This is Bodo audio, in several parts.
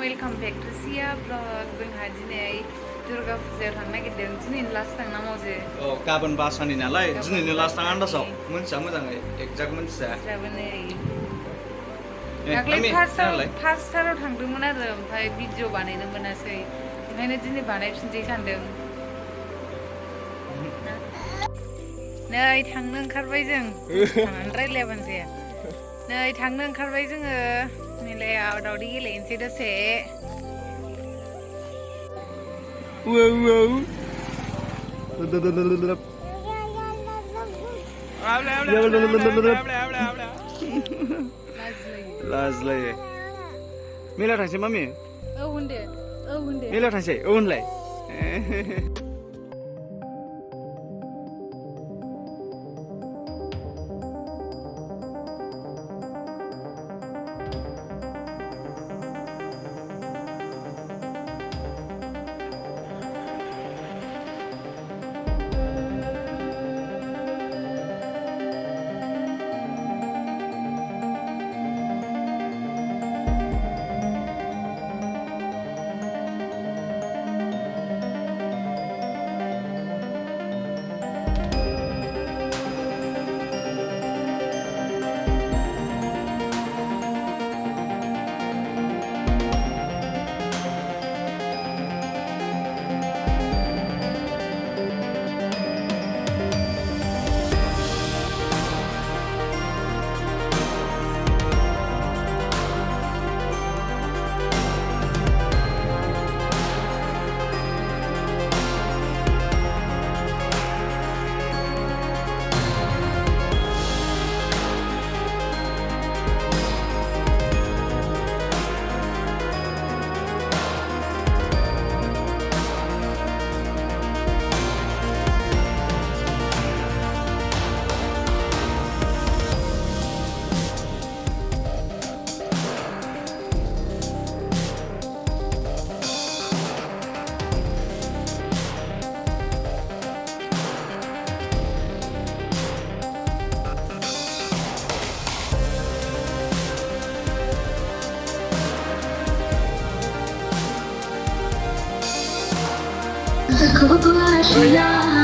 वेलकाम बैक टू सिया ब्लग जोंहा दिनै दुर्गा फुजायाव थांनो नागिरदों दिनैनो लास्ट थांना मावजे गाबोन बासानि नालाय दिनैनो लास्ट थां आन्दासाव मोनथिया मोजाङै एक्जाक्ट मोनथिया नै दाख्लै फार्स्टाराव थांदोंमोन आरो ओमफ्राय भिडिअ बानायनो मोनासै ओंखायनो दिनै बानायफिनसै सानदों नै थांनो ओंखारबाय जों रायलायाबानो जाया नै थांनो ओंखारबाय जोङो मेलायाव दावदै गेलेनोसै दसे लाजलायो मेला थांसै मामि औ होनदो मेला थांसै औ होनलाय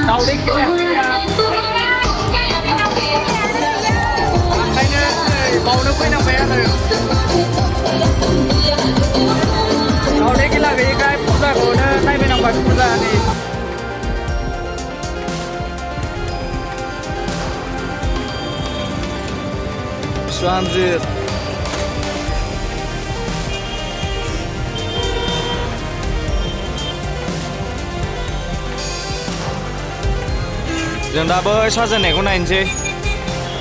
दावदै गेलेया ओंखायनो बावनो फैनांबाय आरो दावदै गेला गैयैखाय फुजाखौनो नायफैनांबाय फुजानि Şanzır जों दाबो साजायनायखौ नायनोसै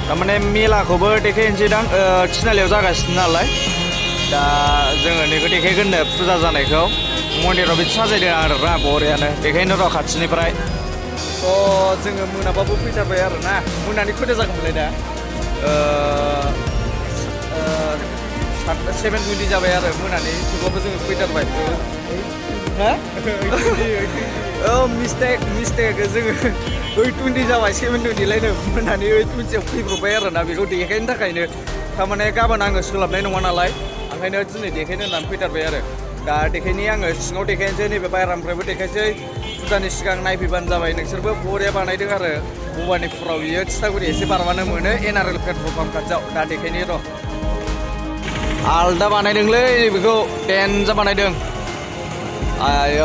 थारमाने मेलाखौबो देखायनोसै दां थिनालियाव जागासिनो नालाय दा जोङो नैखौ देखायगोननो फुजा जानायखौ मन्दिराव बिदि साजायदों आरोना बरियानो देखायनो र' खाथिनिफ्राय जोङो मोनाबाबो फैथारबाय आरोना मोनानि खयथा जागोनमोनलाय दा 7:20 जाबाय आरो मोनानि थेवबाबो जोङो फैथारबाय हा मिस्टेक जोङो 8:20 जाबाय 7:20 लायनो मोनानि 8:20 आव फैब्रबबाय आरोना बेखौ देखायनो थाखायनो थारमाने गाबोन आङो सोलाबनाय नङा नालाय ओंखायनो दिनै देखायनो होननानै फैथारबाय आरो दा देखायनि आङो सिङाव देखायनोसै नैबे बायरानिफ्रायबो देखायनोसै फुजानि सिगां नायफैबानो जाबाय नोंसोरबो बरिया बानायदों आरो भबानिपुराव बियो थिथागुरि एसे बारबानो मोनो एनआरएल पेट्रल पाम्प खाथियाव दा देखायनि र' आलदा बानायदोंलै बेखौ टेनजा बानायदों आय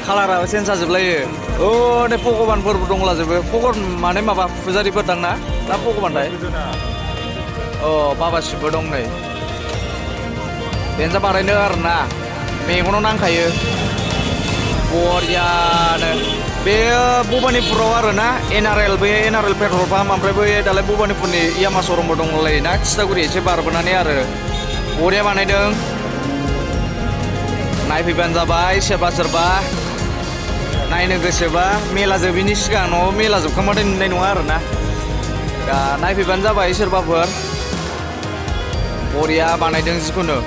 कालाराबो चेन्ज जाजोबलायो नै भगबानफोरबो दंलाजोबो भगबान माने माबा फुजारिफोर दां ना दा भगबानलाय बाबा शिबबो दं नै टेनजा बानायदों आरोना मेगनाव नांखायो बरियानो बेयो भबानिपुराव आरोना एनआरएल पेट्रल पाम्प ओमफ्राय बै दालाय भबानिपुरनि यामा श'रुमबो दंलायो ना थिथागुरि एसे बारबोनानै आरो बरिया बानायदों नायफैबानो जाबाय सोरबा नायनो गोसोबा मेला जोबैनि सिगां न'आव मेला जोबखांबाथाय नुनाय नङा आरोना दा नायफैबानो जाबाय सोरबाफोर बरिया बानायदों जिखुनु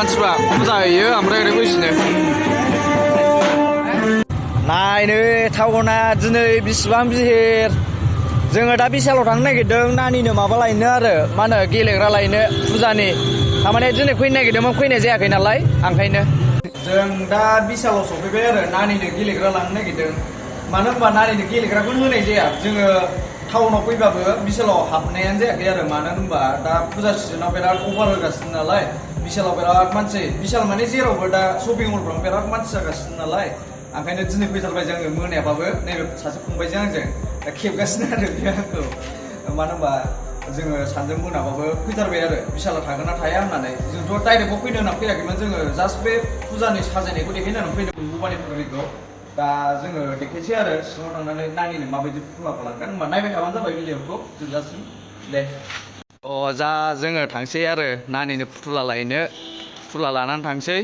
मानसिफ्रा फुजा हैयो ओमफ्राय ओरै फैसिनो नायनो टाउना दिनै बिसिबां बिहिर जोङो दा बिशालाव थांनो नागिरदों नानिनो माबा लायनो आरो मा होनो गेलेग्रा लायनो फुजानि थारमाने दिनै फैनो नागिरदोंमोन फैनाय जायाखै नालाय ओंखायनो जों दा बिशालाव सफैबाय आरो नानिनो गेलेग्रा लांनो नागिरदों मानो होनबा नानिनो गेलेग्राखौनो होनाय जाया जोङो टाउनाव फैबाबो बिशालाव हाबनायानो जायाखै आरो मानो होनबा दा फुजा सिजोनाव बिराद अफार होगासिनो नालाय बिशालाव बिराद मानसि बिशाल माने जेरावबो दा शपिं मलफ्राव बिराद मानसि जागासिनो नालाय ओंखायनो दिनै फैथारबाय जोङो मोनायाबाबो नैबे सासे फंबायजों आंजों दा खेबगासिनो आरो बे आंखौ मानो होनबा जोङो सानजों मोनाबाबो फैथारबाय आरो बिशालाव थागोन ना थाया होननानै जोंथ' डाइरेक्टआव फैनो होनना फैयाखैमोन जोङो जास्ट बे फुजानि साजायनायखौ देखायनो होननानै फैदोंमोन भबानि फुरिखौ दा जोङो देखायसै आरो सिङाव थांनानै नानिनो माबायदि फुथुलाखौ लांगोन होनबा नायबाय थाबानो जाबाय भिडिअखौ जोबजासिम दे जा जोङो थांसै आरो नानिनो फुथुला लायनो फुथुला लानानै थांसै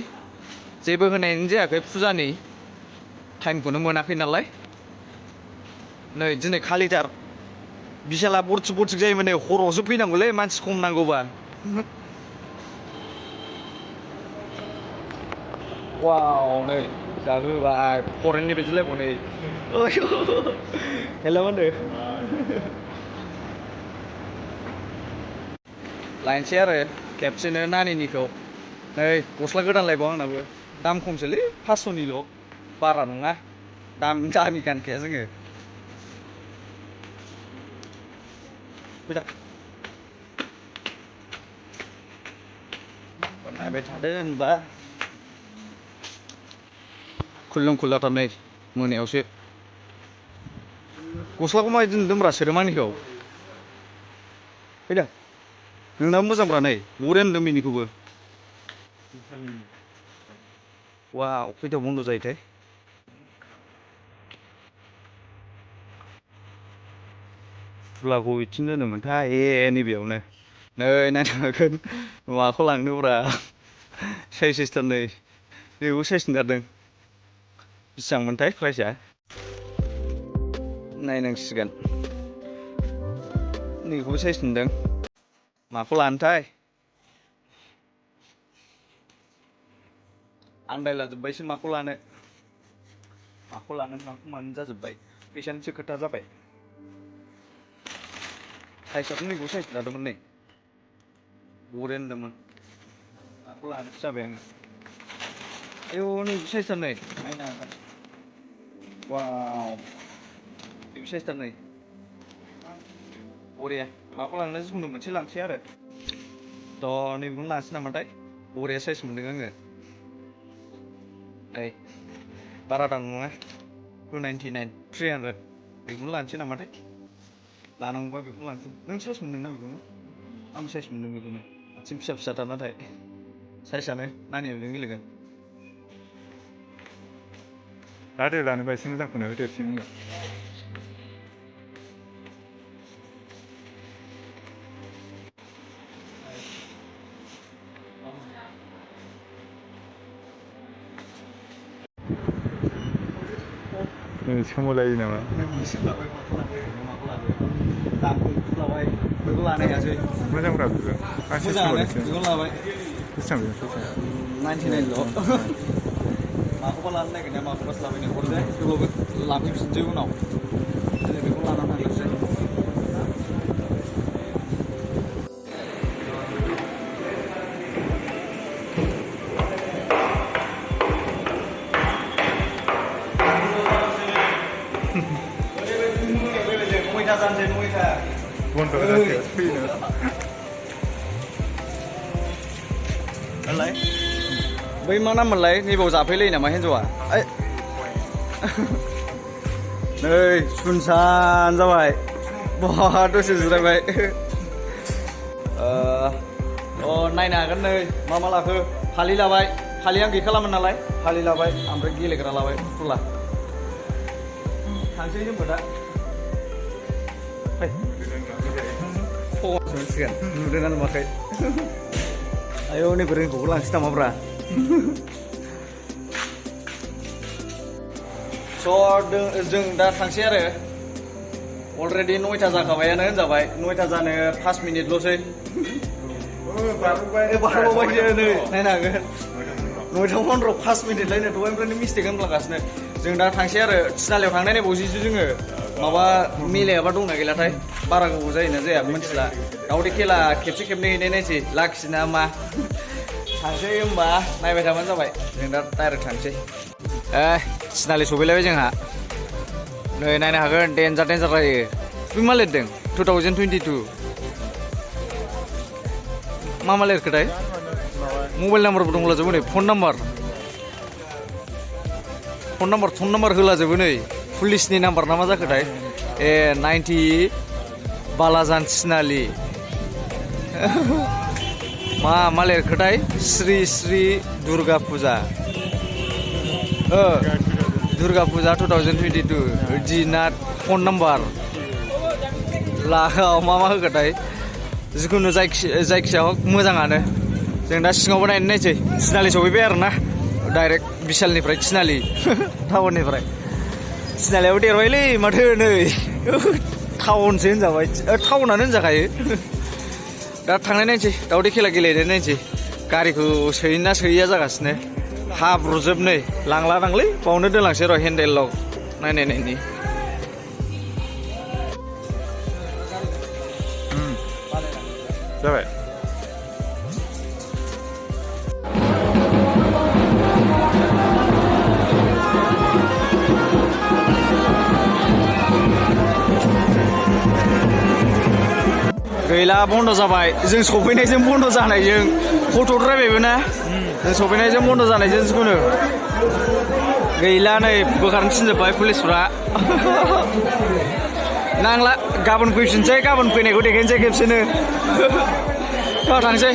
जेबो होनायानो जायाखै फुजानि टाइमखौनो मोनाखै नालाय नै दिनै खालिथार बिशाला बरथिक जायोमोन नै हरावसो फैनांगौलै मानसि खम नांगौबा वाव नै जाहोबाय फरेननि बायदिलायबाव नै हेल' होनदो लायनोसै आरो खेबसेनो नानिनिखौ नै गस्ला गोदान लायबाव आंनाबो दाम खमसोलै 500निल' बारा नङा दामि गानखाया जोङो फैदा नायबाय थादो होनबा खुल्लुं खुल्लाथार नै मोनायावसो गस्लाखौ माबायदि नुदोंब्रा सोदोमानिखौ फैदा नोंनाबो मोजांब्रा नै बरिया नुदों मिनिखौबो वाव खैथायाव बन्द' जायोथाय फुथुलाखौ बिथिं दोनोमोनथाय नैबेयावनो नै नायनो हागोन माखौ लांनोब्रा साइजथार नै नैबेखौ साइज नुथारदों बेसेबांमोनथाय प्राइसआ नायनांसिगोन नैबेखौबो साइज नुदों माखौ लानोथाय आन्दायलाजोब्बायसो माखौ लानो माखौ मानो जाजोब्बाय फैसानिसो खोथा जाबाय साइजआथ' नैबेखौ साइज लादोंमोन नै बरिया नुदोंमोन माखौ लानोसो जाबाय आङो आयौ नैबे साइजथार नै नायनो हागोन वाव नैबे साइजथार नै बरिया माखौ लांनो जिखुनु मोनसे लांसै आरो थ' नैबेखौनो लानोसै नामाथाय बरिया साइज मोनदों आङो नै बारा दाम नङा 299 300 बेखौनो लानोसै नामाथाय लानांगौबा बेखौनो लानोसै नों साइज मोनदोंना बेखौनो आंबो साइज मोनदों बेखौनो आथिं फिसा फिसाथार नाथाय साइजआनो नानिजों मिलायगोन दा दे लानोबा एसे मोजांखौनो होदो सिगाङाव सोंहरलायो नामा बेखौ लानो हायासै मोजांब्रा बेबो आं मोजाङानो बेखौ लाबाय बेसेबां बेयो 99ल' माखौबा लानो नागिरनाया माखौबासो लाबाय नों हरदो थेवबाबो लाफैफिनसै उनाव दिनै बेखौ लानानै थांनोसै बन्द' जाखो फैनो बै मा नाममोनलाय नैबाव जाफैलायो नामा हिन्जावा नै सुनसान जाबाय बहा दसे जिरायबाय नायनो हागोन नै मा लाखो फालि लाबाय फालिया आं गैखालामोन नालाय फालि लाबाय ओमफ्राय गेलेग्रा लाबाय फुथुला थांसै जोंबो दा मोनसिगोन नुदोंना नुवाखै आयौ नैबे रोंखौबो लांसै नामाब्रा स' जों दा थांसै आरो अलरेडि 9ता जाखाबायानो होनजाबाय 9ता जानो 5 मिनिटल'सै बारबावबायसो नै नायनो हागोन 9:15 5 मिनिट लायनो दहायनिफ्रायनो मिस्टेक होनलांगासिनो जों दा थांसै आरो थिनालियाव थांनाय नायबावसैसो जोङो माबा मिलायाबा दंना गैलाथाय बारा गोबाव जायोना जाया मिथिला दावदै खेला खेबसे खेबनै हैनाय नायसै लाखिना मा थांसै होमबा नायबाय थाबानो जाबाय जों दा डाइरेक्ट थांसै थिनालि सफैलायबाय जोंहा नै नायनो हागोन डेन्जार जायो नों मा लिरदों 2022 मा लिरखोथाय मबाइल नाम्बारबो दंलाजोबो नै फन नाम्बार होलाजोबो नै पुलिसनि नाम्बार ना मा जाखोथाय 90 बालाजान थिनालि मा लिरखोथाय श्री श्री दुर्गा फुजा दुर्गा फुजा 2022 दिनाथ फन नाम्बार लागाव मा होखोथाय जिखुनु जायखिया हक मोजाङानो जों दा सिङावबो नायसै थिनालि सफैबाय आरो ना डाइरेक्ट बिशालनिफ्राय थिनालि टाउननिफ्राय थिनालियाबो देरबायलै माथो नै टाउनसो होनजाबाय टाउनानो होनजाखायो दा थांनाय नायसै दावदै खेला गेलेनाय नायसै गारिखौ सोयोना सोयैया जागासिनो हाब्रुजोब नै लांलै बावनो दोनलांसै र' हेन्देलाव नायनायनि जाबाय गैला बन्द जाबाय जों सफैनायजों बन्द जानायजों फट'द्रायबायबो ना जों सफैनायजों बन्द जानायजों जिखुनु गैला नै बोखारनो थिनजोब्बाय पुलिसफ्रा नांला गाबोन फैफिनसै गाबोन फैनायखौ देखायनोसै खेबसेनो थांसै